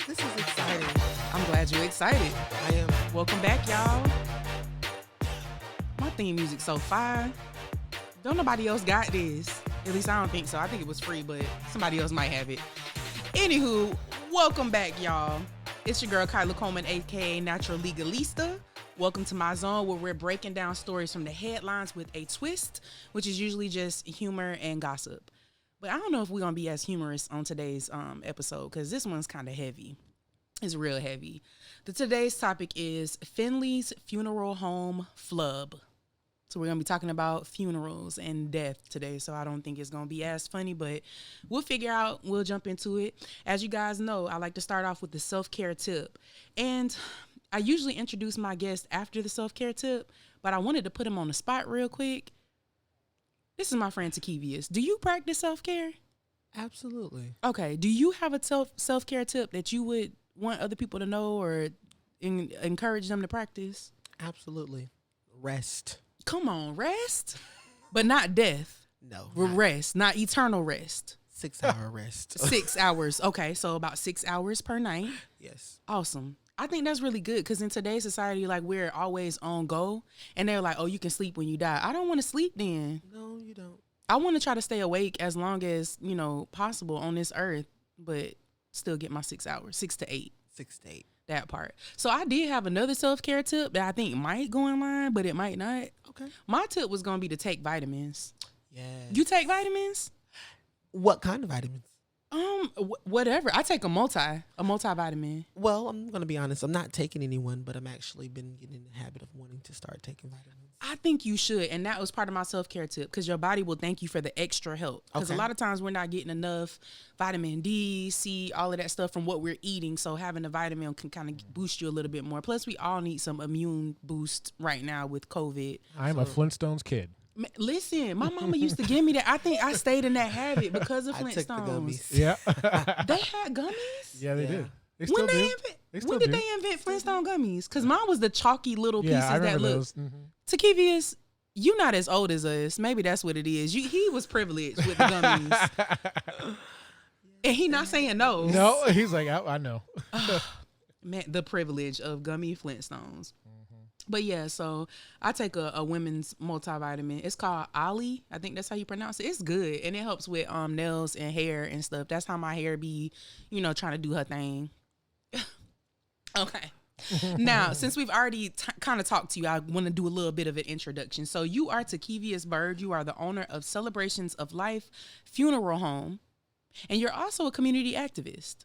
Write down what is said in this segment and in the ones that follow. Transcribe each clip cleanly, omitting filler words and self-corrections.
This is exciting. I'm glad you're excited. I am. Welcome back, y'all. My theme music's so fire. Don't nobody else got this. At least I don't think so. I think it was free, but somebody else might have it. Anywho, welcome back, y'all. It's your girl, Kyla Coleman, a.k.a. Natural Legalista. Welcome to my zone where we're breaking down stories from the headlines with a twist, which is usually just humor and gossip. But I don't know if we're going to be as humorous on today's episode because this one's kind of heavy. It's real heavy. Today's topic is Finley's funeral home flub. So we're going to be talking about funerals and death today. So I don't think it's going to be as funny, but we'll figure out. We'll jump into it. As you guys know, I like to start off with the self-care tip. And I usually introduce my guest after the self-care tip, but I wanted to put him on the spot real quick. This is my friend Tekeavia. Do you practice self-care? Absolutely. Okay. Do you have a self-care tip that you would want other people to know or encourage them to practice? Absolutely. Rest. Come on, rest, but not death. No. Rest, not eternal rest. 6-hour rest. 6 hours. Okay, so about 6 hours per night. Yes. Awesome. I think that's really good because in today's society, like, we're always on go, and they're like, oh, you can sleep when you die. I don't want to sleep then. No, you don't. I want to try to stay awake as long as, possible on this earth, but still get my 6 hours, 6 to 8. 6 to 8. That part. So I did have another self-care tip that I think might go in line, but it might not. Okay. My tip was going to be to take vitamins. Yeah. You take vitamins? What kind of vitamins? Whatever. I take a multivitamin. Well, I'm going to be honest. I'm not taking anyone, but I'm actually been getting in the habit of wanting to start taking vitamins. I think you should. And that was part of my self-care tip because your body will thank you for the extra help. Because a lot of times we're not getting enough vitamin D, C, all of that stuff from what we're eating. So having a vitamin can kind of boost you a little bit more. Plus, we all need some immune boost right now with COVID. I'm a Flintstones kid. Listen, my mama used to give me that. I think I stayed in that habit because of Flintstones. I took the gummies. Yeah. They had gummies? Yeah, they did. They still When do. did they invent Flintstone gummies? Because mine was the chalky little pieces I remember that look. those. Mm-hmm. Tekeavia, you not as old as us. Maybe that's what it is. He was privileged with the gummies. And he not saying no. No, he's like, I know. Man, the privilege of gummy Flintstones. But yeah, so I take a women's multivitamin. It's called Ollie. I think that's how you pronounce it. It's good. And it helps with nails and hair and stuff. That's how my hair be, trying to do her thing. Okay. Now, since we've already kind of talked to you, I want to do a little bit of an introduction. So you are Tekeavia Byrd. You are the owner of Celebrations of Life Funeral Home. And you're also a community activist.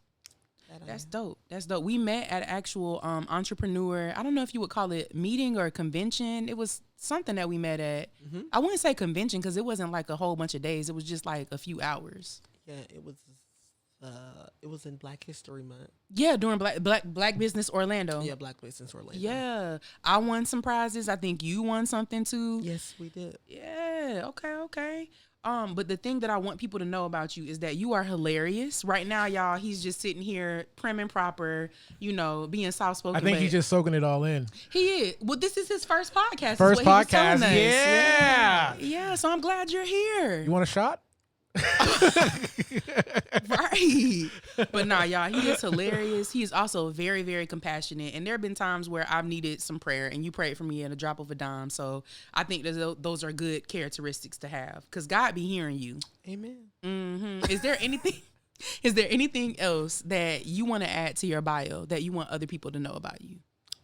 That's dope. That's dope. We met at an actual entrepreneur. I don't know if you would call it meeting or convention. It was something that we met at. Mm-hmm. I wouldn't say convention because it wasn't like a whole bunch of days. It was just like a few hours. Yeah, it was in Black History Month. Yeah, during Black Business Orlando. Yeah, Black Business Orlando. Yeah, I won some prizes. I think you won something too. Yes, we did. Yeah. Okay. But the thing that I want people to know about you is that you are hilarious. Right now, y'all, he's just sitting here prim and proper, being soft-spoken. I think he's just soaking it all in. He is. Well, this is his first podcast. First is what podcast. He was telling us. Yeah. Yeah, so I'm glad you're here. You want a shot? Right. But nah, y'all, he is hilarious. He is also very, very compassionate. And there have been times where I've needed some prayer and you prayed for me at a drop of a dime. So I think those are good characteristics to have because God be hearing you. Amen. Mm-hmm. Is there anything else that you want to add to your bio that you want other people to know about you?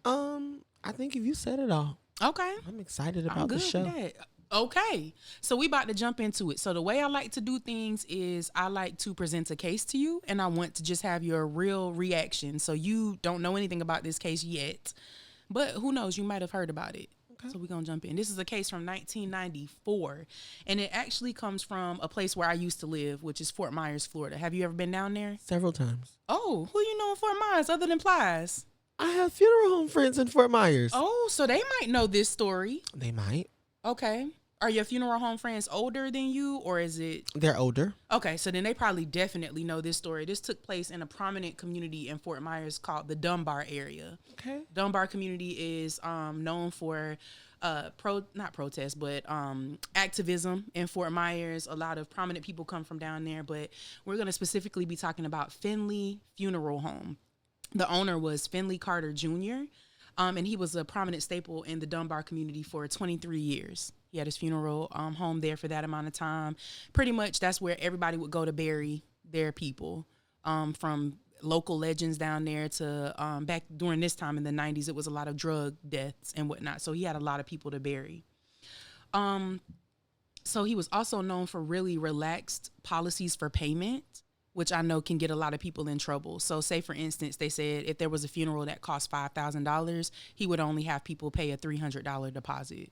I think if you said it all. Okay. I'm excited about the show. Okay, so we about to jump into it. So the way I like to do things is I like to present a case to you, and I want to just have your real reaction. So you don't know anything about this case yet, but who knows? You might have heard about it. Okay. So we're going to jump in. This is a case from 1994, and it actually comes from a place where I used to live, which is Fort Myers, Florida. Have you ever been down there? Several times. Oh, who you know in Fort Myers other than Plies? I have funeral home friends in Fort Myers. Oh, so they might know this story. They might. Okay. Are your funeral home friends older than you, or is it? They're older. Okay, so then they probably definitely know this story. This took place in a prominent community in Fort Myers called the Dunbar area. Okay. Dunbar community is known for not protest, but activism in Fort Myers. A lot of prominent people come from down there, but we're going to specifically be talking about Finley Funeral Home. The owner was Finley Carter Jr., and he was a prominent staple in the Dunbar community for 23 years. He had his funeral home there for that amount of time. Pretty much that's where everybody would go to bury their people, from local legends down there to back during this time in the 90s, it was a lot of drug deaths and whatnot. So he had a lot of people to bury. So he was also known for really relaxed policies for payment, which I know can get a lot of people in trouble. So say, for instance, they said if there was a funeral that cost $5,000, he would only have people pay a $300 deposit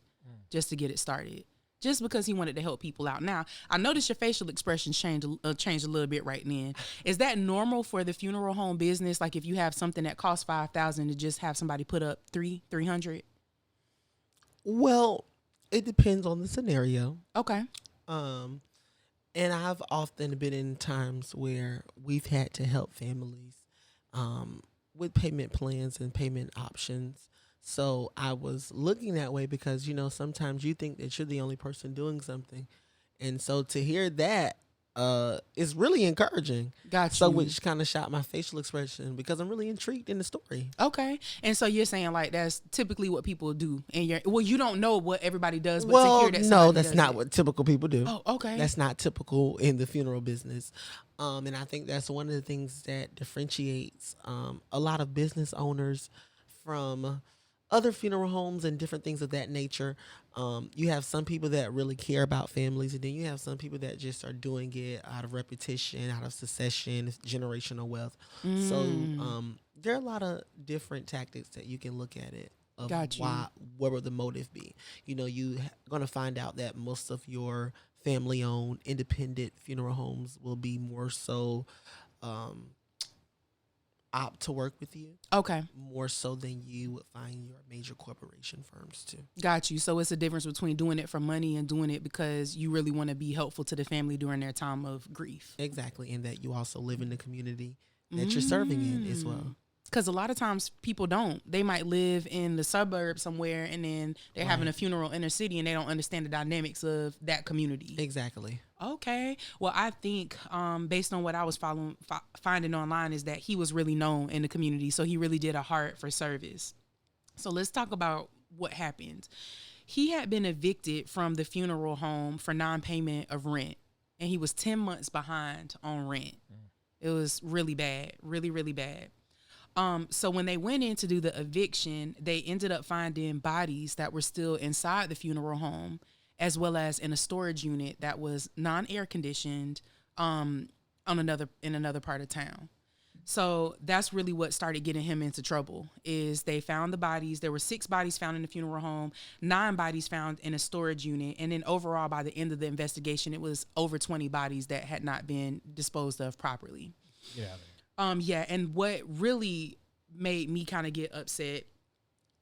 just to get it started, just because he wanted to help people out. Now, I noticed your facial expressions changed a little bit right then. Is that normal for the funeral home business? Like if you have something that costs $5,000 to just have somebody put up $300? Well, it depends on the scenario. Okay. And I've often been in times where we've had to help families with payment plans and payment options. So I was looking that way because, sometimes you think that you're the only person doing something. And so to hear that is really encouraging. Gotcha. So which kind of shot my facial expression because I'm really intrigued in the story. Okay. And so you're saying like that's typically what people do. And you don't know what everybody does, but Well, to hear that no, that's not what typical people do. Oh, okay. That's not typical in the funeral business. And I think that's one of the things that differentiates a lot of business owners from other funeral homes and different things of that nature. You have some people that really care about families, and then you have some people that just are doing it out of repetition, out of succession, generational wealth. So there are a lot of different tactics that you can look at it. Of what would the motive be? You're going to find out that most of your family-owned independent funeral homes will be more so opt to work with you. Okay. More so than you would find your major corporation firms too. Got you. So it's a difference between doing it for money and doing it because you really want to be helpful to the family during their time of grief. Exactly. And that you also live in the community that you're serving in as well. Because a lot of times people don't. They might live in the suburbs somewhere and then they're having a funeral in the city and they don't understand the dynamics of that community. Exactly. Okay. Well, I think based on what I was finding online is that he was really known in the community. So he really did a heart for service. So let's talk about what happened. He had been evicted from the funeral home for non-payment of rent. And he was 10 months behind on rent. It was really bad. Really, really bad. So when they went in to do the eviction, they ended up finding bodies that were still inside the funeral home, as well as in a storage unit that was non-air conditioned in another part of town. So that's really what started getting him into trouble. Is they found the bodies. There were 6 bodies found in the funeral home, 9 bodies found in a storage unit, and then overall by the end of the investigation, it was over 20 bodies that had not been disposed of properly. Yeah. And what really made me kind of get upset,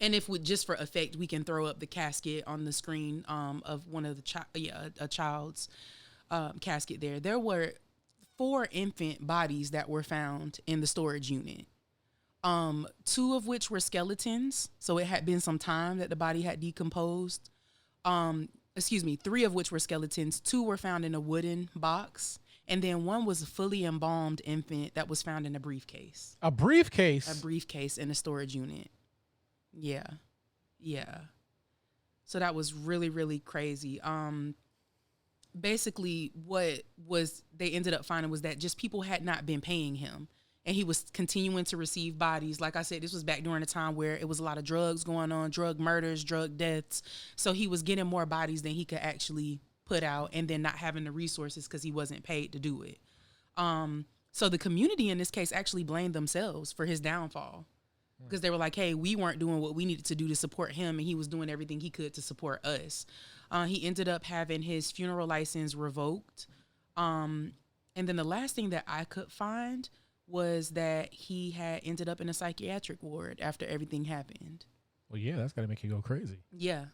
and if we just for effect, we can throw up the casket on the screen of one of the a child's casket there. There were 4 infant bodies that were found in the storage unit. 2 of which were skeletons, so it had been some time that the body had decomposed. 3 of which were skeletons. 2 were found in a wooden box. And then 1 was a fully embalmed infant that was found in a briefcase. A briefcase? A briefcase in a storage unit. Yeah. So that was really, really crazy. Basically, what they ended up finding was that just people had not been paying him. And he was continuing to receive bodies. Like I said, this was back during a time where it was a lot of drugs going on, drug murders, drug deaths. So he was getting more bodies than he could actually put out, and then not having the resources because he wasn't paid to do it. So the community in this case actually blamed themselves for his downfall because they were like, hey, we weren't doing what we needed to do to support him, and he was doing everything he could to support us. He ended up having his funeral license revoked. And then the last thing that I could find was that he had ended up in a psychiatric ward after everything happened. Well, yeah, that's got to make you go crazy. Yeah.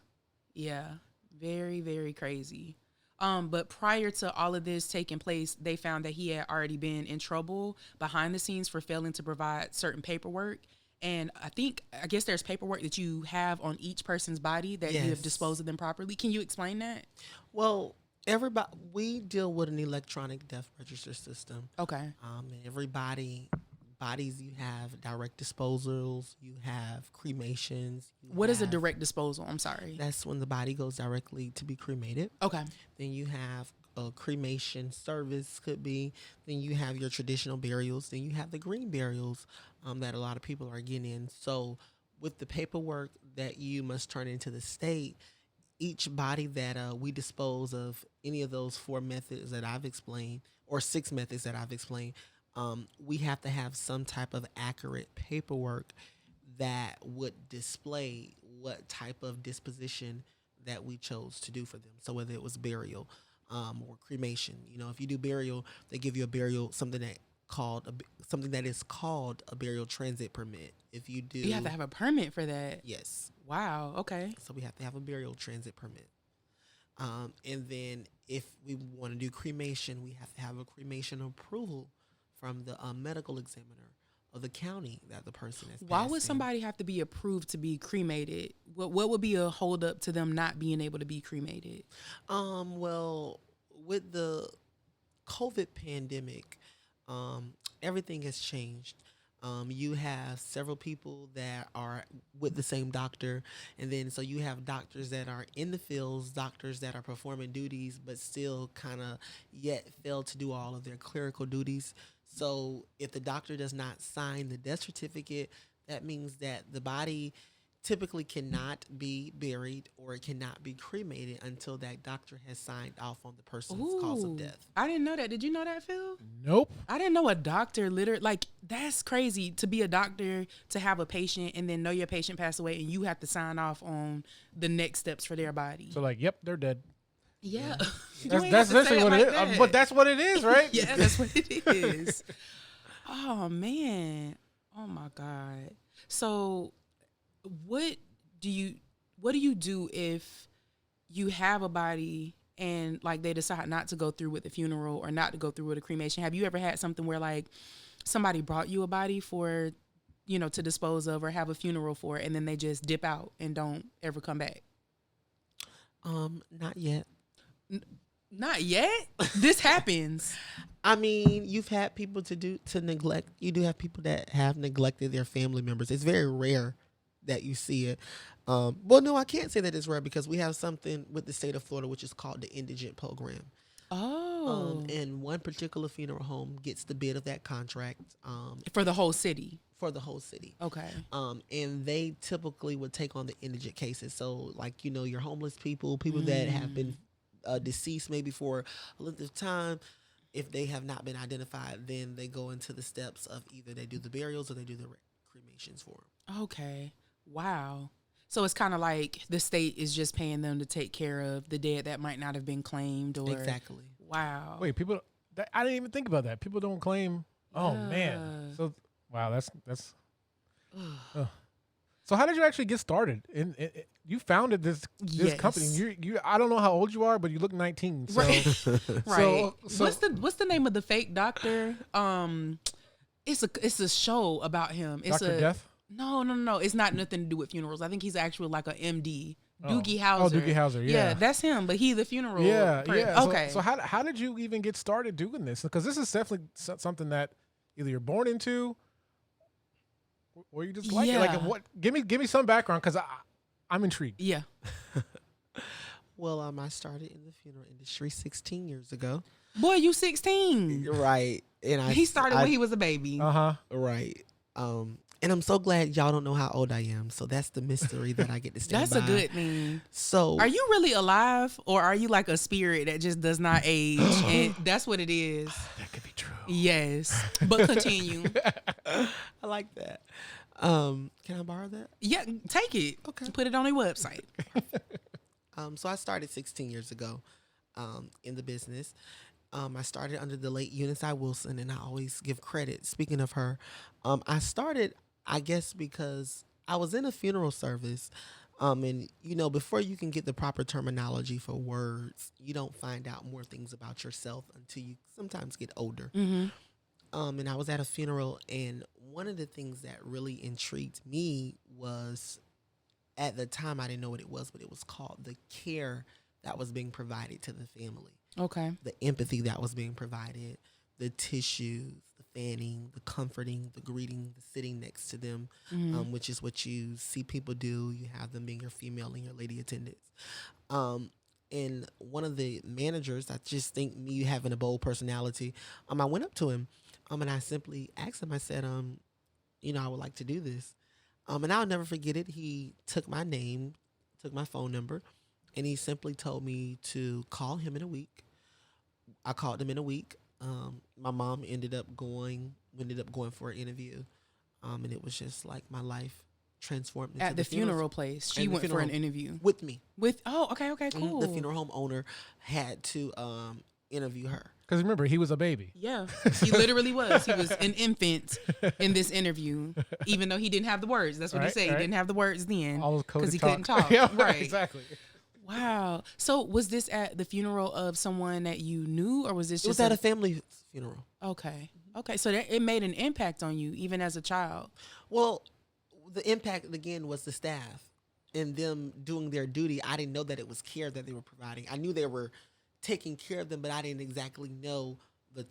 Very, very crazy. But prior to all of this taking place, they found that he had already been in trouble behind the scenes for failing to provide certain paperwork. And I guess there's paperwork that you have on each person's body that you have Yes. disposed of them properly. Can you explain that? Well, we deal with an electronic death register system. Okay. And bodies, you have direct disposals, you have cremations. What is a direct disposal? I'm sorry. That's when the body goes directly to be cremated. Okay. Then you have a cremation service, could be. Then you have your traditional burials. Then you have the green burials that a lot of people are getting in. So with the paperwork that you must turn into the state, each body that we dispose of, any of those 4 methods that I've explained, or 6 methods that I've explained, we have to have some type of accurate paperwork that would display what type of disposition that we chose to do for them. So whether it was burial or cremation, if you do burial, they give you a burial, something that is called a burial transit permit. If you do, You have to have a permit for that. yes. Wow. Okay. So we have to have a burial transit permit. And then if we want to do cremation, we have to have a cremation approval from the medical examiner of the county that the person is. Why would somebody have to be approved to be cremated? What would be a holdup to them not being able to be cremated? Well, with the COVID pandemic, everything has changed. You have several people that are with the same doctor, and then so you have doctors that are in the fields, doctors that are performing duties, but still kind of yet fail to do all of their clerical duties. So if the doctor does not sign the death certificate, that means that the body typically cannot be buried or it cannot be cremated until that doctor has signed off on the person's cause of death. I didn't know that. Did you know that, Phil? Nope. I didn't know a doctor literally, like, that's crazy to be a doctor, to have a patient and then know your patient passed away and you have to sign off on the next steps for their body. So like, yep, they're dead. Yeah. That's essentially what it is. But that's what it is, right? Yeah, that's what it is. Oh, man. Oh, my God. So what do you do if you have a body and like they decide not to go through with the funeral or not to go through with a cremation? Have you ever had something where like somebody brought you a body for, to dispose of or have a funeral for, and then they just dip out and don't ever come back? Not yet. Not yet. This happens. I mean, you've had people to neglect. You do have people that have neglected their family members. It's very rare that you see it. Well, no, I can't say that it's rare because we have something with the state of Florida, which is called the indigent program. Oh. And one particular funeral home gets the bid of that contract. For the whole city. For the whole city. Okay. And they typically would take on the indigent cases. So, like, your homeless people that have been deceased maybe for a length of time. If they have not been identified, then they go into the steps of either they do the burials or they do the cremations for them. Okay. Wow. So it's kind of like the state is just paying them to take care of the dead that might not have been claimed, or Exactly. Wow. Wait, people. I didn't even think about that. People don't claim. Oh man. So wow, that's. So how did you actually get started? You founded this Yes. company. You I don't know how old you are, but you look 19. So, Right. Right. So What's the name of the fake doctor? It's a show about him. It's Dr. Death? No. It's not nothing to do with funerals. I think he's actually like a MD. Doogie Howser. Oh, Doogie Howser, yeah. that's him, but he's the funeral. Yeah. Okay. So how did you even get started doing this? Because this is definitely something that either you're born into or you just like it. Like, what? Give me some background because I'm intrigued. Yeah. Well, I started in the funeral industry 16 years ago. Boy, you 16. Right. And He started when he was a baby. Right. And I'm so glad y'all don't know how old I am. So that's the mystery that I get to stand That's by. a good thing. So Are you really alive, or are you like a spirit that just does not age? And that's what it is. That could be true. Yes. But continue. I like that. Can I borrow that? Yeah, take it. Okay. Put it on your website. So I started 16 years ago in the business. I started under the late Eunice I. Wilson, and I always give credit. Speaking of her, I started, I guess, because I was in a funeral service. And, before you can get the proper terminology for words, you don't find out more things about yourself until you sometimes get older. Mm-hmm. And I was at a funeral, and one of the things that really intrigued me was, at the time I didn't know what it was, but it was called the care that was being provided to the family. Okay. The empathy that was being provided, the tissues, the fanning, the comforting, the greeting, the sitting next to them, which is what you see people do. You have them being your female and your lady attendants. And one of the managers, I just think me having a bold personality, I went up to him, and I simply asked him, I said, I would like to do this. And I'll never forget it. He took my name, took my phone number, and he simply told me to call him in a week. I called him in a week. My mom ended up going for an interview. And it was just like my life transformed into At the funeral place. She went for an interview. With me. Okay, cool. The funeral home owner had to interview her. Because remember, he was a baby. Yeah, he literally was. He was an infant in this interview, even though he didn't have the words. That's what he said. He didn't have the words then because he couldn't talk. Yeah, right, exactly. Wow. So was this at the funeral of someone that you knew, or was this just? It was at a family funeral. Okay. Okay. So it made an impact on you, even as a child. Well, the impact again was the staff and them doing their duty. I didn't know that it was care that they were providing. I knew they were taking care of them, but I didn't exactly know the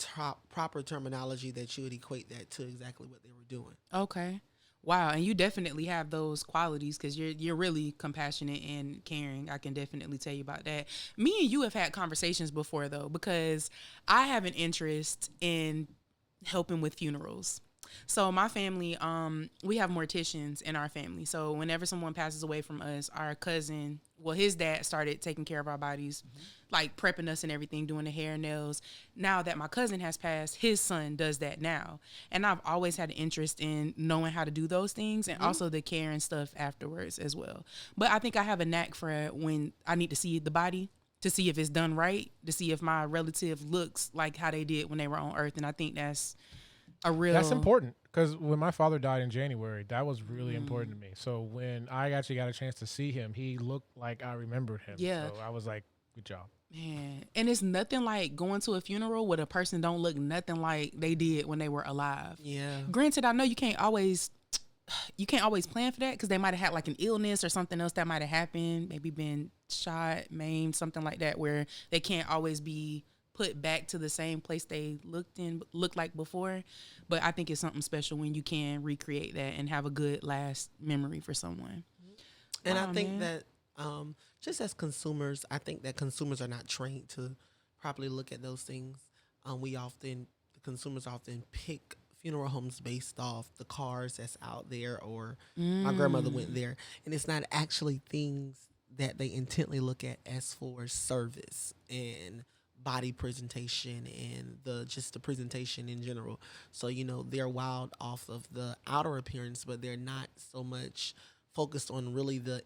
proper terminology that you would equate that to exactly what they were doing. Okay. Wow. And you definitely have those qualities because you're really compassionate and caring. I can definitely tell you about that. Me and you have had conversations before, though, because I have an interest in helping with funerals. So my family, we have morticians in our family. So whenever someone passes away from us, our cousin, his dad started taking care of our bodies, like prepping us and everything, doing the hair, nails. Now that my cousin has passed, his son does that now. And I've always had an interest in knowing how to do those things and also the care and stuff afterwards as well. But I think I have a knack for when I need to see the body, to see if it's done right, to see if my relative looks like how they did when they were on Earth. And I think that's That's important because when my father died in January, that was really important to me. So when I actually got a chance to see him, he looked like I remembered him. Yeah. So I was like, good job. Man, and it's nothing like going to a funeral where the person don't look nothing like they did when they were alive. Yeah. Granted, I know you can't always plan for that because they might have had like an illness or something else that might have happened, maybe been shot, maimed, something like that, where they can't always be put back to the same place they looked like before. But I think it's something special when you can recreate that and have a good last memory for someone. And I think that just as consumers, I think that consumers are not trained to properly look at those things. The consumers often pick funeral homes based off the cars that's out there, or my grandmother went there, and it's not actually things that they intently look at as for service and body presentation and the presentation in general. So, they're wild off of the outer appearance, but they're not so much focused on really the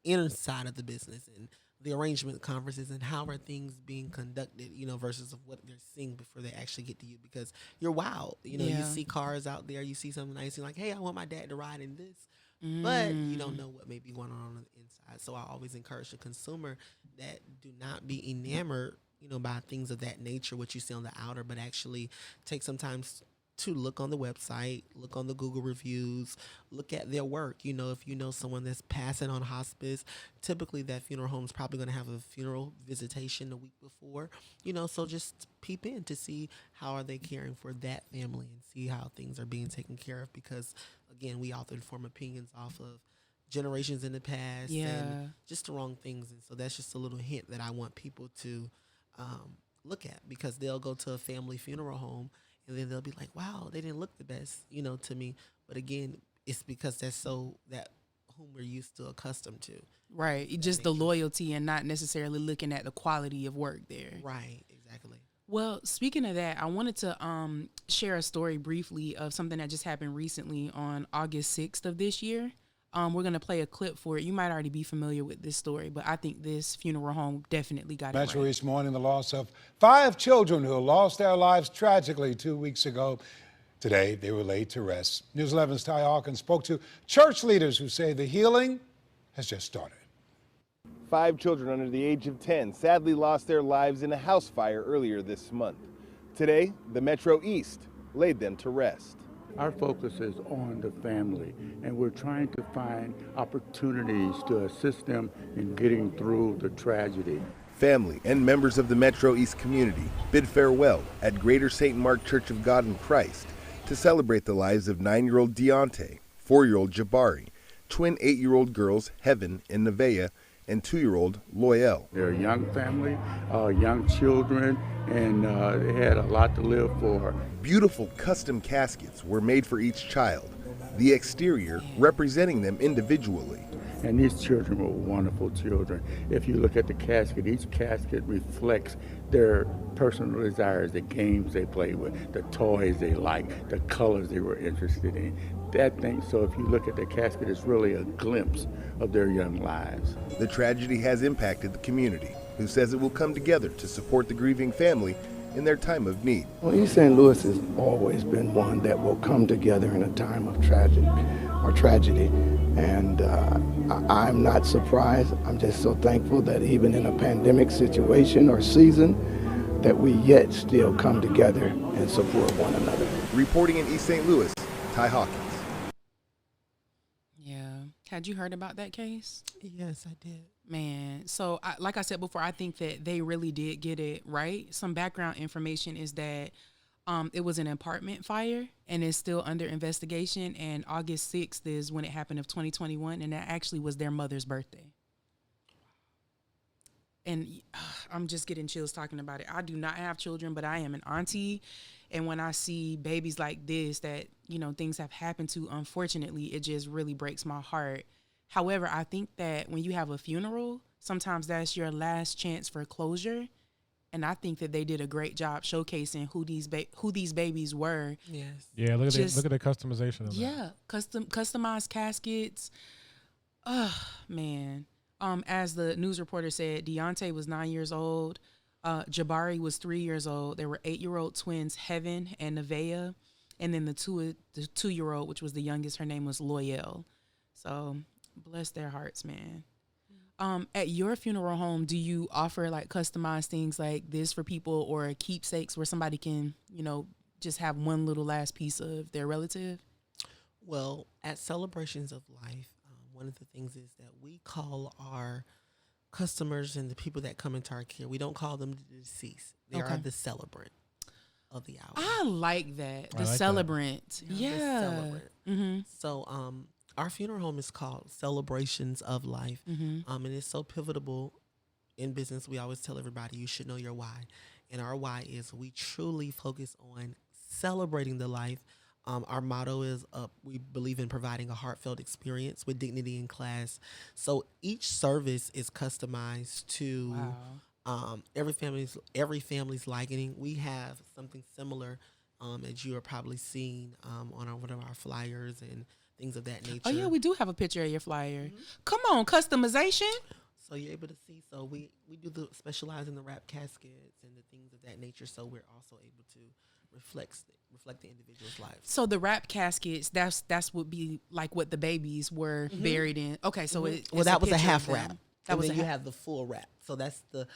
inner side of the business and the arrangement conferences and how are things being conducted, versus of what they're seeing before they actually get to you, because you're wild. You see cars out there, you see something nice, you're like, hey, I want my dad to ride in this. But you don't know what may be going on the inside. So I always encourage the consumer that do not be enamored by things of that nature, what you see on the outer, but actually take some time to look on the website, look on the Google reviews, look at their work. If you know someone that's passing on hospice, typically that funeral home is probably going to have a funeral visitation the week before, so just peep in to see how are they caring for that family and see how things are being taken care of, because again, we often form opinions off of generations in the past and just the wrong things. And so that's just a little hint that I want people to look at, because they'll go to a family funeral home and then they'll be like, wow, they didn't look the best, to me. But again, it's because that's whom we're used to, accustomed to. Right. Just the loyalty and not necessarily looking at the quality of work there. Right. Exactly. Well, speaking of that, I wanted to share a story briefly of something that just happened recently on August 6th of this year. We're going to play a clip for it. You might already be familiar with this story, but I think this funeral home definitely got it Metro right. East mourning the loss of 5 children who lost their lives tragically 2 weeks ago. Today, they were laid to rest. News 11's Ty Hawkins spoke to church leaders who say the healing has just started. 5 children under the age of 10 sadly lost their lives in a house fire earlier this month. Today, the Metro East laid them to rest. Our focus is on the family, and we're trying to find opportunities to assist them in getting through the tragedy. Family and members of the Metro East community bid farewell at Greater St. Mark Church of God in Christ to celebrate the lives of 9-year-old Deontay, 4-year-old Jabari, twin 8-year-old girls Heaven and Nevaeh, and 2-year-old Loyal. They're a young family, young children, and they had a lot to live for. Beautiful custom caskets were made for each child, the exterior representing them individually. And these children were wonderful children. If you look at the casket, each casket reflects their personal desires, the games they played with, the toys they liked, the colors they were interested in. That thing, so if you look at the casket, it's really a glimpse of their young lives. The tragedy has impacted the community, who says it will come together to support the grieving family in their time of need. Well, East St. Louis has always been one that will come together in a time of tragedy. And I'm not surprised. I'm just so thankful that even in a pandemic situation or season, that we yet still come together and support one another. Reporting in East St. Louis, Ty Hawkins. Yeah. Had you heard about that case? Yes, I did. Man, so like I said before, I think that they really did get it right. Some background information is that it was an apartment fire and it's still under investigation. And August 6th is when it happened of 2021. And that actually was their mother's birthday. And I'm just getting chills talking about it. I do not have children, but I am an auntie. And when I see babies like this that, you know, things have happened to, unfortunately, it just really breaks my heart. However, I think that when you have a funeral, sometimes that's your last chance for closure. And I think that they did a great job showcasing who these babies were. Yes. Yeah, look at the customization of that. Yeah, customized caskets. Oh, man. As the news reporter said, Deontay was 9 years old. Jabari was 3 years old. There were 8-year-old twins, Heaven and Nevaeh. And then the 2-year-old, which was the youngest, her name was Loyal. So bless their hearts, man. At your funeral home, do you offer like customized things like this for people or keepsakes where somebody can, you know, just have one little last piece of their relative? Well, at Celebrations of Life, one of the things is that we call our customers and the people that come into our care, we don't call them the deceased. They are the celebrant of the hour. I like that. The like that. celebrant. Yeah. The Yeah. celebrant. Mm-hmm. So our funeral home is called Celebrations of Life. Mm-hmm. And it's so pivotal in business. We always tell everybody you should know your why. And our why is we truly focus on celebrating the life. Our motto is we believe in providing a heartfelt experience with dignity and class. So each service is customized to every family's liking. We have something similar as you are probably seeing on one of our flyers and things of that nature. Oh, yeah, we do have a picture of your flyer. Mm-hmm. Come on, customization. So you're able to see. So we do specialize in the wrap caskets and the things of that nature. So we're also able to reflect the individual's life. So the wrap caskets, that's would be like what the babies were buried in. Okay, so that was a half wrap. wrap. That was you have the full wrap. So that's the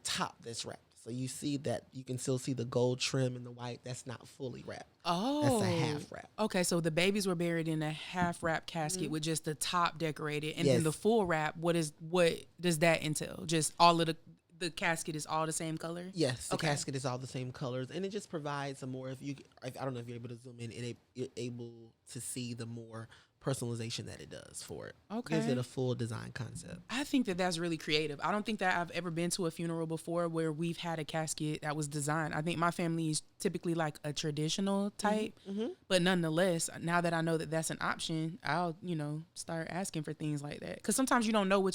top that's wrapped. So you see that you can still see the gold trim and the white. That's not fully wrapped. Oh, that's a half wrap. Okay, so the babies were buried in a half wrap casket with just the top decorated, and then the full wrap. What does that entail? Just all of the casket is all the same color? Yes, the casket is all the same colors, and it just provides a more. I don't know if you're able to zoom in. You're able to see the more personalization that it does for it. Okay, gives it a full design concept. I think that that's really creative. I don't think that I've ever been to a funeral before where we've had a casket that was designed. I think my family is typically like a traditional type, but nonetheless, now that I know that that's an option, I'll start asking for things like that, because sometimes you don't know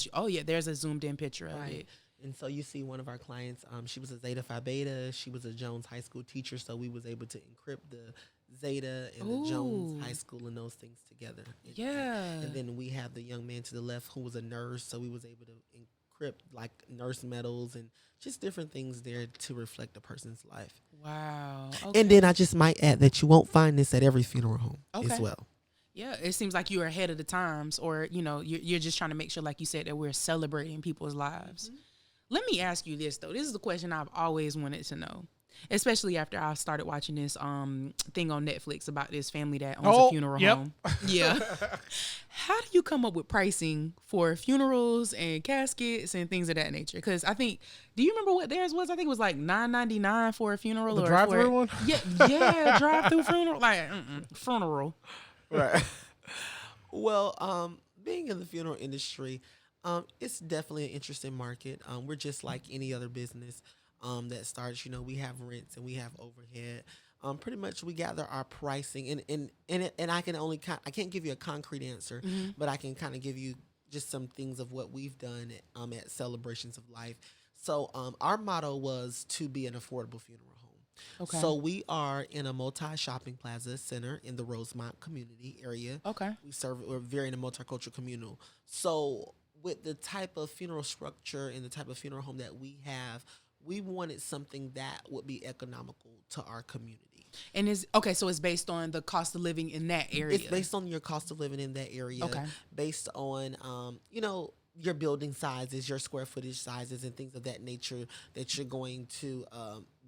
there's a zoomed in picture of it. And so you see one of our clients, she was a Zeta Phi Beta. She was a Jones High School teacher, so we was able to encrypt the Zeta and the Jones High School and those things together. And then we have the young man to the left who was a nurse, so we was able to encrypt like nurse medals and just different things there to reflect a person's life. Wow. Okay. And then I just might add that you won't find this at every funeral home as well. Yeah, it seems like you're ahead of the times, or you're just trying to make sure, like you said, that we're celebrating people's lives. Let me ask you this, though. This is the question I've always wanted to know. Especially after I started watching this thing on Netflix about this family that owns a funeral home. Yeah. How do you come up with pricing for funerals and caskets and things of that nature? Because I think, do you remember what theirs was? I think it was like $9.99 for a funeral. The or drive-through one? Yeah, drive-through funeral. Like, funeral. Right. Well, being in the funeral industry, it's definitely an interesting market. We're just like any other business that starts. We have rents and we have overhead. Pretty much we gather our pricing, and I can I can't give you a concrete answer, but I can kind of give you just some things of what we've done at Celebrations of Life. So our motto was to be an affordable funeral home. Okay. So we are in a multi-shopping plaza center in the Rosemont community area. Okay. We're very in a multicultural communal. So with the type of funeral structure and the type of funeral home that we have, we wanted something that would be economical to our community. And so it's based on the cost of living in that area. It's based on your cost of living in that area. Okay. Based on your building sizes, your square footage sizes, and things of that nature that you're going to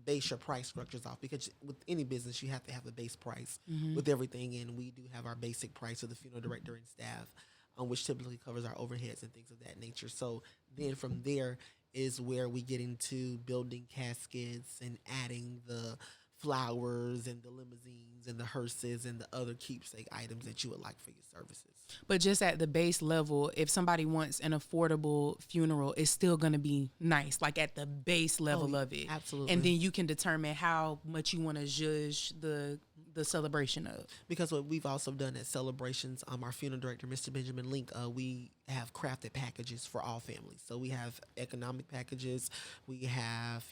base your price structures off. Because with any business, you have to have a base price with everything, and we do have our basic price of the funeral director and staff, which typically covers our overheads and things of that nature. So then from there is where we get into building caskets and adding the flowers and the limousines and the hearses and the other keepsake items that you would like for your services. But just at the base level, if somebody wants an affordable funeral, it's still going to be nice, like at the base level of it. Absolutely. And then you can determine how much you want to judge the celebration of. Because what we've also done at Celebrations, our funeral director, Mr. Benjamin Link, we have crafted packages for all families. So we have economic packages. We have,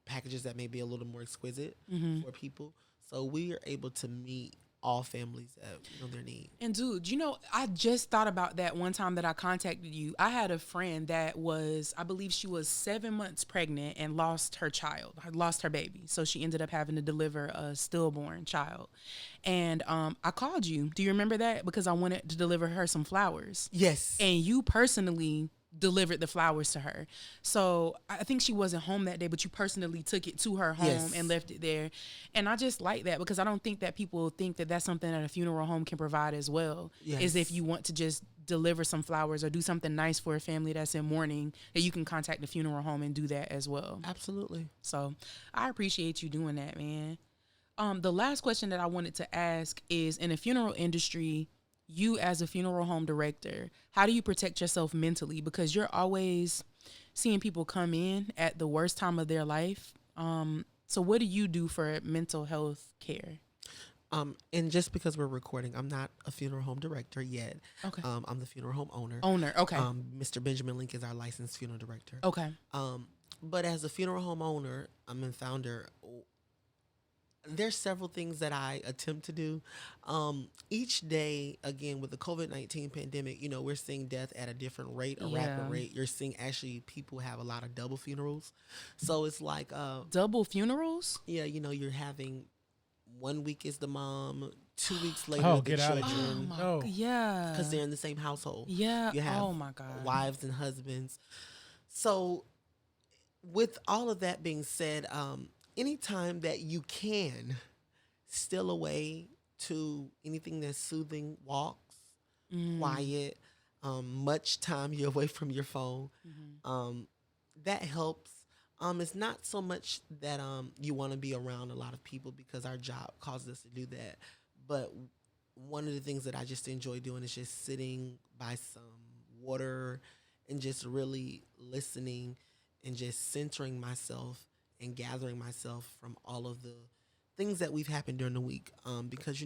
packages that may be a little more exquisite for people. So we are able to meet all families at their need. And dude, I just thought about that one time that I contacted you. I had a friend that I believe she was 7 months pregnant and lost her baby. So she ended up having to deliver a stillborn child. And I called you. Do you remember that? Because I wanted to deliver her some flowers. Yes. And you personally delivered the flowers to her. So I think she wasn't home that day, but you personally took it to her home and left it there. And I just like that because I don't think that people think that that's something that a funeral home can provide as well. Yes. Is if you want to just deliver some flowers or do something nice for a family that's in mourning, that you can contact the funeral home and do that as well. Absolutely. So I appreciate you doing that, man. The last question that I wanted to ask is, in the funeral industry, you as a funeral home director, how do you protect yourself mentally? Because you're always seeing people come in at the worst time of their life. So what do you do for mental health care? And just because we're recording, I'm not a funeral home director yet. Okay. I'm the funeral home owner. Okay. Mr. Benjamin Link is our licensed funeral director. Okay. But as a funeral home owner, and founder, there's several things that I attempt to do. Each day, again, with the COVID-19 pandemic, we're seeing death at a different rate, a rapid rate. You're seeing actually people have a lot of double funerals. So it's like... double funerals? Yeah, you're having 1 week is the mom, 2 weeks later the children. Yeah. Because they're in the same household. Yeah. You have my God. wives and husbands. So with all of that being said... anytime that you can steal away to anything that's soothing, walks, quiet, much time you're away from your phone, that helps. It's not so much that you want to be around a lot of people because our job causes us to do that. But one of the things that I just enjoy doing is just sitting by some water and just really listening and just centering myself and gathering myself from all of the things that we've happened during the week. Because,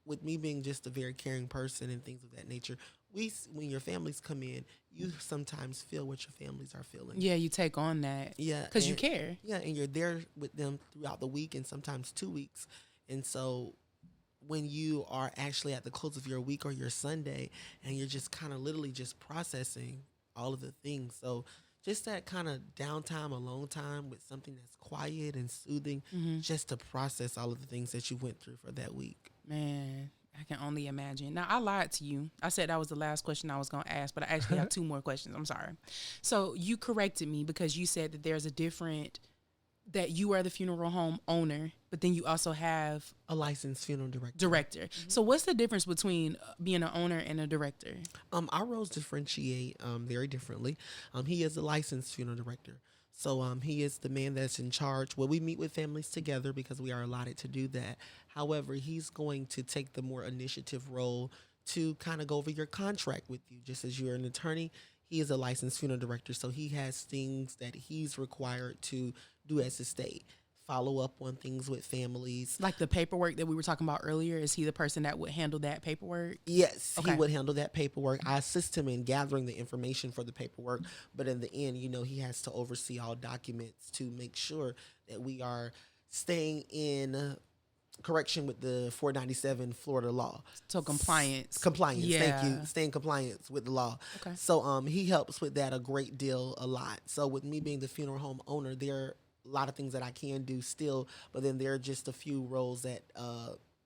with me being just a very caring person and things of that nature, when your families come in, you sometimes feel what your families are feeling. Yeah, you take on that. Yeah. Because you care. Yeah, and you're there with them throughout the week and sometimes 2 weeks. And so when you are actually at the close of your week or your Sunday and you're just kind of literally just processing all of the things. So just that kind of downtime, alone time with something that's quiet and soothing, just to process all of the things that you went through for that week. Man, I can only imagine. Now, I lied to you. I said that was the last question I was going to ask, but I actually have 2 more questions. I'm sorry. So you corrected me because you said that there's a different that you are the funeral home owner, but then you also have A licensed funeral director. director. So what's the difference between being an owner and a director? Our roles differentiate very differently. He is a licensed funeral director. So he is the man that's in charge. Well, we meet with families together because we are allotted to do that. However, he's going to take the more initiative role to kind of go over your contract with you. Just as you're an attorney, he is a licensed funeral director. So he has things that he's required to do as a state. Follow up on things with families. Like the paperwork that we were talking about earlier, is he the person that would handle that paperwork? Yes, Okay. he would handle that paperwork. I assist him in gathering the information for the paperwork, but in the end, he has to oversee all documents to make sure that we are staying in correction with the 497 Florida law. So compliance. Compliance, Yeah. thank you. Stay in compliance with the law. Okay. So he helps with that a great deal, a lot. So with me being the funeral home owner, there are a lot of things that I can do still, but then there are just a few roles that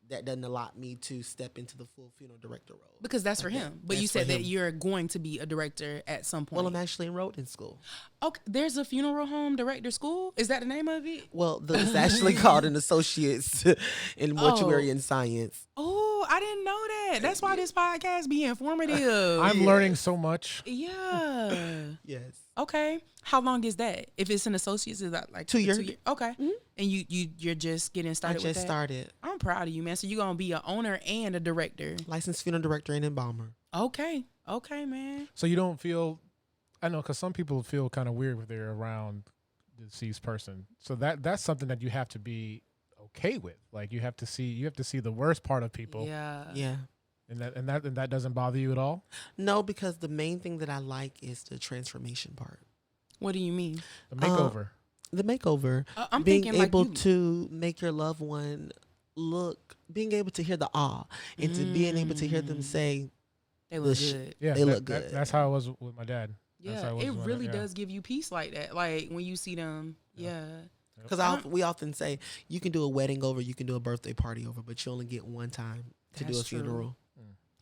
that doesn't allot me to step into the full funeral director role. Because that's for him. But you That's for said that him. you're going to be a director at some point. Well, I'm actually enrolled in school. Okay, there's a funeral home director school? Is that the name of it? Well, it's actually called an associate's in mortuary and science. Oh, I didn't know that. That's why this podcast be informative. I'm learning so much. Yeah. Yes. Okay. How long is that? If it's an associate's, is that like 2 years. Okay. And you're just getting I started with just that? started. I'm proud of you, man. So you're going to be an owner and a director. Licensed funeral director and embalmer. Okay. Okay, man. So you don't feel, I know, because some people feel kind of weird if they're around the deceased person. So that's something that you have to be okay with. Like you have to see the worst part of people. Yeah. Yeah. And that doesn't bother you at all? No, because the main thing that I like is the transformation part. What do you mean? The makeover. The makeover. I'm being thinking like able you. to make your loved one being able to hear the awe and to being able to hear them say, They look sh- good. Yeah, they look good. That's how it was with my dad. That's Yeah, how it was with my really dad, yeah. does give you peace like that. Like when you see them, yeah. because we often say you can do a wedding over, you can do a birthday party over, but you only get one time to do a That's true. funeral.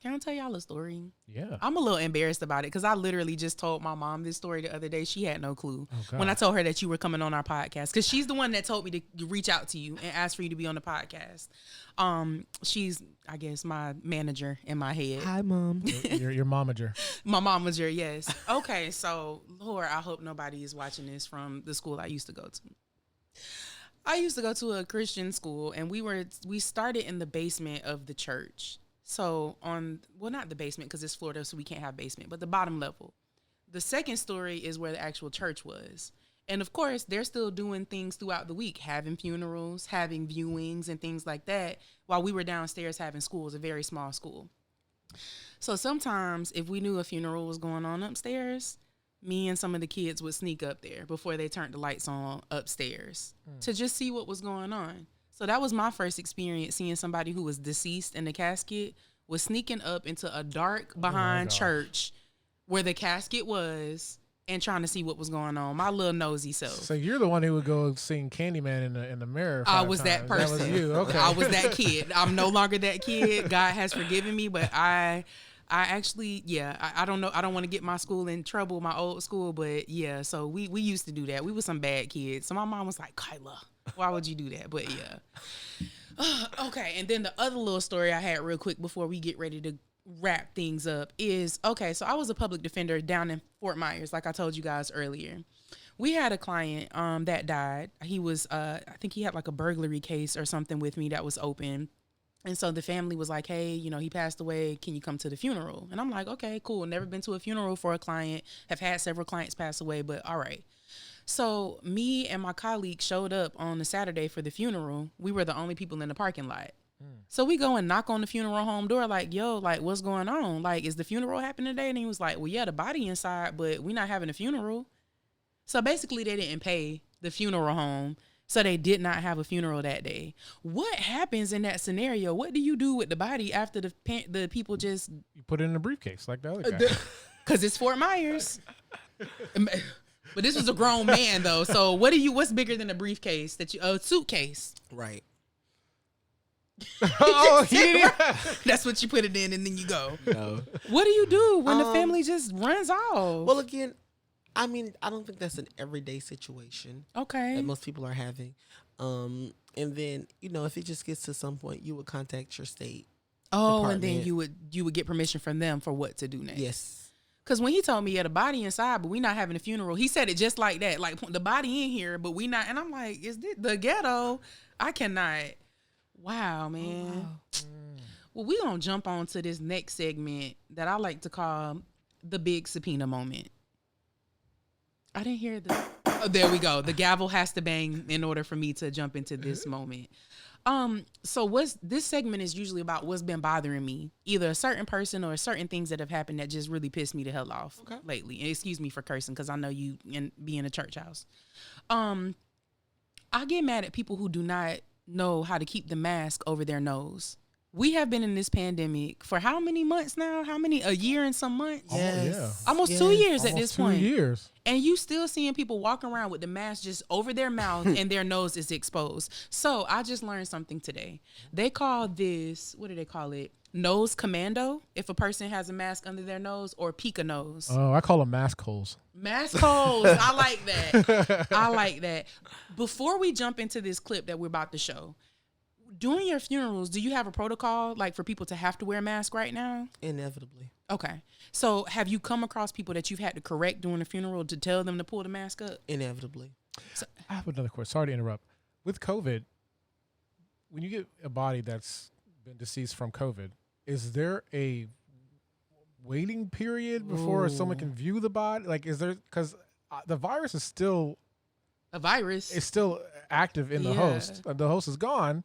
Can I tell y'all a story? Yeah. I'm a little embarrassed about it because I literally just told my mom this story the other day. She had no clue Oh, when I God. told her that you were coming on our podcast because she's the one that told me to reach out to you and ask for you to be on the podcast. She's, I guess, my manager in my head. Hi, Mom. your momager. My momager, yes. Okay, so Lord, I hope nobody is watching this from the school I used to go to. I used to go to a Christian school, and we started in the basement of the church. So not the basement because it's Florida, so we can't have basement, but the bottom level. The second story is where the actual church was. And of course, they're still doing things throughout the week, having funerals, having viewings and things like that, while we were downstairs having school. It was a very small school. So sometimes if we knew a funeral was going on upstairs, me and some of the kids would sneak up there before they turned the lights on upstairs to just see what was going on. So that was my first experience seeing somebody who was deceased in the casket was sneaking up into a dark behind gosh. church where the casket was and trying to see what was going on. My little nosy self. So you're the one who would go sing Candyman in the mirror. I 5 was that times. person. That was you. Okay. I was that kid. I'm no longer that kid. God has forgiven me, but I actually, I don't know. I don't want to get my school in trouble, my old school, but yeah. So we used to do that. We were some bad kids. So my mom was like, Kyla, why would you do that? But yeah. Okay. And then the other little story I had real quick before we get ready to wrap things up is, okay, so I was a public defender down in Fort Myers, like I told you guys earlier. We had a client that died. He was, I think he had like a burglary case or something with me that was open. And so the family was like, hey, he passed away. Can you come to the funeral? And I'm like, okay, cool. Never been to a funeral for a client. Have had several clients pass away, but all right. So me and my colleague showed up on a Saturday for the funeral. We were the only people in the parking lot. So we go and knock on the funeral home door like, yo, like, what's going on? Like, is the funeral happening today? And he was like, well, yeah, the body inside, but we're not having a funeral. So basically they didn't pay the funeral home. So they did not have a funeral that day. What happens in that scenario? What do you do with the body after the people just... You put it in a briefcase like the other guy. Because it's Fort Myers. But this was a grown man, though. So what's bigger than a briefcase? A suitcase. Right. Oh, he didn't. That's what you put it in, and then you go. No. What do you do when the family just runs off? Well, again, I mean, I don't think that's an everyday situation Okay. that most people are having. And then, if it just gets to some point, you would contact your state Oh, and then department. you would get permission from them for what to do next. Yes. Because when he told me, the body inside, but we not having a funeral, he said it just like that. Like, the body in here, but we not. And I'm like, is this the ghetto? I cannot. Wow, man. Well, we going to jump on to this next segment that I like to call the Big Subpoena Moment. I didn't hear the... Oh, there we go. The gavel has to bang in order for me to jump into this moment. So this segment is usually about what's been bothering me, either a certain person or certain things that have happened that just really pissed me the hell off lately. And excuse me for cursing, because I know you be in a church house. I get mad at people who do not know how to keep the mask over their nose. We have been in this pandemic for how many months now? A year and some months? Yes. Almost 2 years at Almost this point. 2 years. And you still seeing people walking around with the mask just over their mouth and their nose is exposed. So I just learned something today. They call this, what do they call it? Nose commando, if a person has a mask under their nose, or Pika nose. Oh, I call them mask holes. Mask holes. I like that. I like that. Before we jump into this clip that we're about to show, during your funerals, do you have a protocol like for people to have to wear a mask right now? Inevitably. Okay. So have you come across people that you've had to correct during the funeral to tell them to pull the mask up? Inevitably. I have another question. Sorry to interrupt. With COVID, when you get a body that's been deceased from COVID, is there a waiting period before someone can view the body? Like, is there, because the virus is still A virus. it's still active in the host. The host is gone,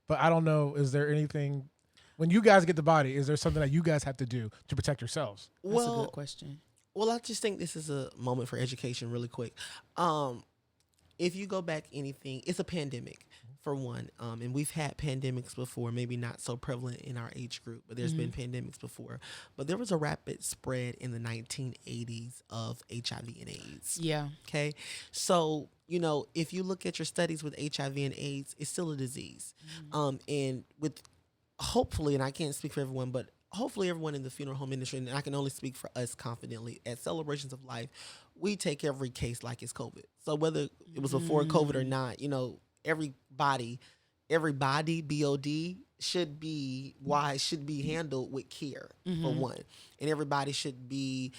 but I don't know. Is there anything when you guys get the body? Is there something that you guys have to do to protect yourselves? That's a good question. Well, I just think this is a moment for education really quick. If you go back anything, it's a pandemic for one. And we've had pandemics before, maybe not so prevalent in our age group, but there's been pandemics before. But there was a rapid spread in the 1980s of HIV and AIDS. Yeah. Okay. So, if you look at your studies with HIV and AIDS, it's still a disease. And with hopefully, and I can't speak for everyone, but hopefully everyone in the funeral home industry, and I can only speak for us confidently, at Celebrations of Life, we take every case like it's COVID. So whether it was before COVID or not, everybody, BOD, should be handled with care, for one. And everybody should be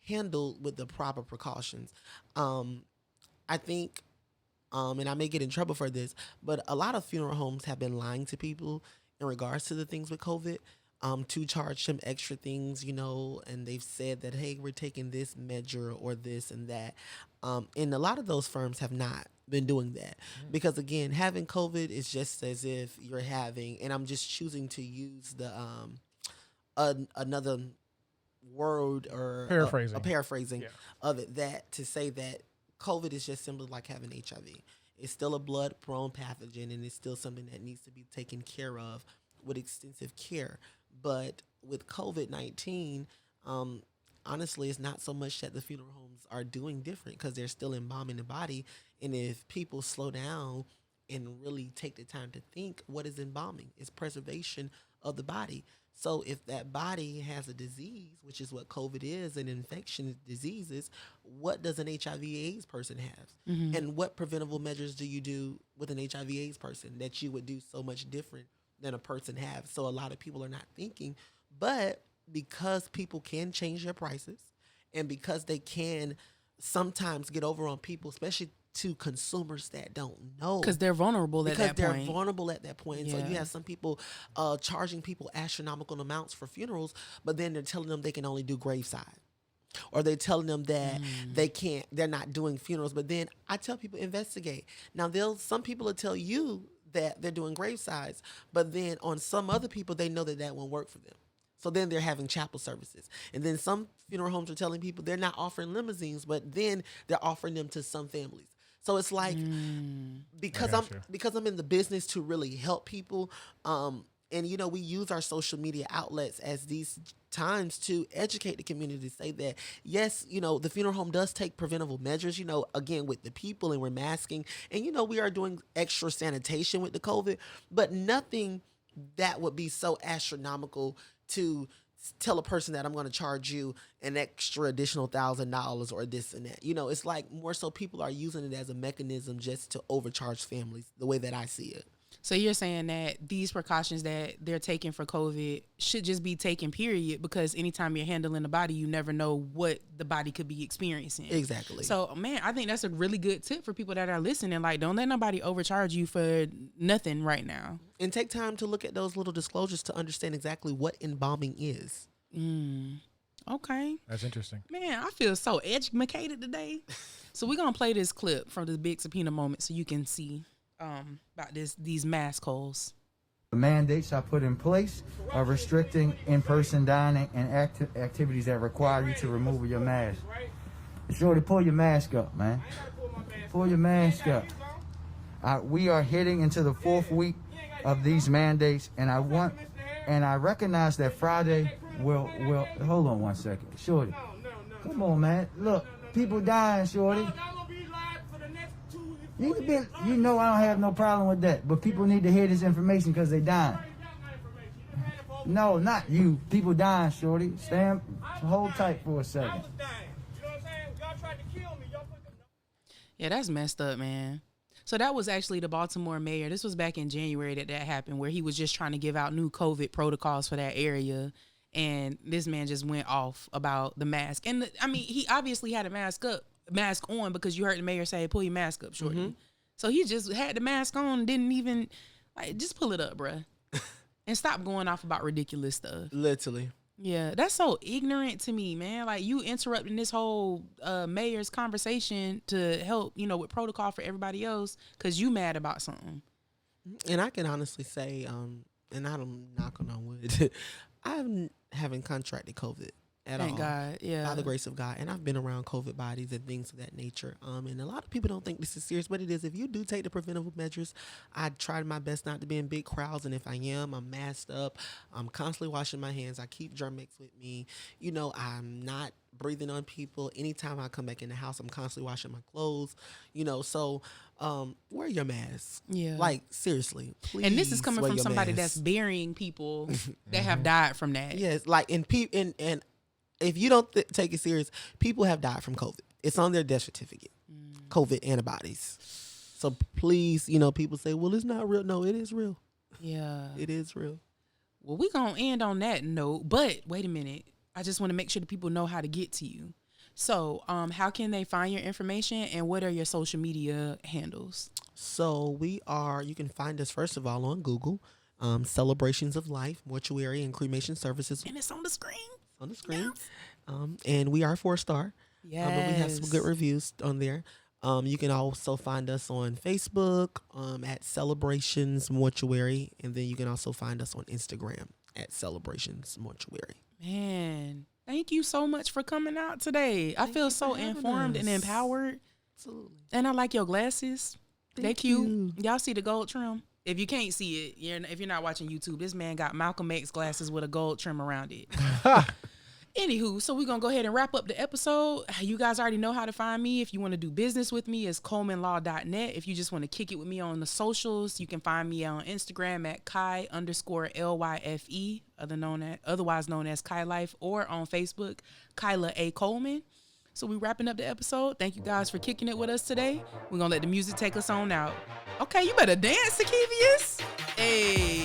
handled with the proper precautions. I think, and I may get in trouble for this, but a lot of funeral homes have been lying to people in regards to the things with COVID, to charge them extra things, and they've said that, hey, we're taking this measure or this and that. And a lot of those firms have not been doing that because, again, having COVID is just as if you're having, and I'm just choosing to use the another word or Paraphrasing. a paraphrasing of it, that to say that COVID is just simply like having HIV. It's still a blood-prone pathogen, and it's still something that needs to be taken care of with extensive care. But with COVID-19, honestly, it's not so much that the funeral homes are doing different because they're still embalming the body. And if people slow down and really take the time to think, what is embalming? It's preservation of the body. So if that body has a disease, which is what COVID is, an infection diseases, what does an HIV/AIDS person have? And what preventable measures do you do with an HIV/AIDS person that you would do so much different than a person have? So a lot of people are not thinking, but because people can change their prices and because they can sometimes get over on people, especially to consumers that don't know, Because they're vulnerable at that they're point. vulnerable at that point. And so Yeah. you have some people charging people astronomical amounts for funerals, but then they're telling them they can only do graveside, or they're telling them that they're not doing funerals. But then I tell people, investigate. Now some people will tell you that they're doing gravesides, but then on some other people, they know that won't work for them. So then they're having chapel services. And then some funeral homes are telling people they're not offering limousines, but then they're offering them to some families. So it's like, because I'm in the business to really help people, and we use our social media outlets as these times to educate the community, to say that yes, the funeral home does take preventable measures, again with the people, and we're masking, and we are doing extra sanitation with the COVID, but nothing that would be so astronomical to tell a person that I'm going to charge you an extra additional $1,000 or this and that. It's like more so people are using it as a mechanism just to overcharge families, the way that I see it. So you're saying that these precautions that they're taking for COVID should just be taken, period, because anytime you're handling the body, you never know what the body could be experiencing. Exactly. So, man, I think that's a really good tip for people that are listening. Like, don't let nobody overcharge you for nothing right now. And take time to look at those little disclosures to understand exactly what embalming is. Okay. That's interesting. Man, I feel so educated today. So we're going to play this clip from the Big Subpoena Moment so you can see about these mask holes. The mandates I put in place are restricting in-person dining and activities that require you to remove your mask. Shorty, pull your mask up, man. Pull your mask up. We are heading into the 4th week of these mandates, and I recognize that Friday will hold on one second. Shorty, come on, man. Look, people dying, Shorty. You know I don't have no problem with that, but people need to hear this information because they dying. No, not you. People dying, Shorty. Hold tight for a second. Yeah, that's messed up, man. So that was actually the Baltimore mayor. This was back in January that happened, where he was just trying to give out new COVID protocols for that area. And this man just went off about the mask. And he obviously had a mask on because you heard the mayor say, pull your mask up, shorty. Mm-hmm. So he just had the mask on, didn't even, just pull it up, bruh. And stop going off about ridiculous stuff. Literally. Yeah, that's so ignorant to me, man. Like, you interrupting this whole mayor's conversation to help, with protocol for everybody else because you mad about something. And I can honestly say, and I'm knocking on wood, I haven't contracted COVID at all. Thank God, yeah. By the grace of God. And I've been around COVID bodies and things of that nature. And a lot of people don't think this is serious, but it is. If you do take the preventable measures, I try my best not to be in big crowds. And if I am, I'm masked up. I'm constantly washing my hands. I keep Germ-X with me. I'm not breathing on people. Anytime I come back in the house, I'm constantly washing my clothes. So wear your mask. Yeah. Like, seriously. Please. And this is coming from somebody mask. that's burying people that have died from that. Yes. Like, and if you don't take it serious, people have died from COVID. It's on their death certificate. COVID antibodies. So please, people say, well, it's not real. No, it is real. Yeah. It is real. Well, we're going to end on that note. But wait a minute. I just want to make sure that people know how to get to you. So how can they find your information and what are your social media handles? So you can find us, first of all, on Google, Celebrations of Life, Mortuary and Cremation Services. And it's on the screen. On the screen. And we are 4-star. Yes. But we have some good reviews on there. You can also find us on Facebook at Celebrations Mortuary. And then you can also find us on Instagram at Celebrations Mortuary. Man, thank you so much for coming out today. I feel so informed and empowered. Absolutely. And I like your glasses. They cute. Y'all see the gold trim? If you can't see it, if you're not watching YouTube, this man got Malcolm X glasses with a gold trim around it. Anywho, so we're going to go ahead and wrap up the episode. You guys already know how to find me. If you want to do business with me, it's colemanlaw.net. If you just want to kick it with me on the socials, you can find me on Instagram at Kai_LYFE, otherwise known as Kai Life, or on Facebook, Kyla A. Coleman. So we're wrapping up the episode. Thank you guys for kicking it with us today. We're going to let the music take us on out. Okay, you better dance, Tekeavius. Hey.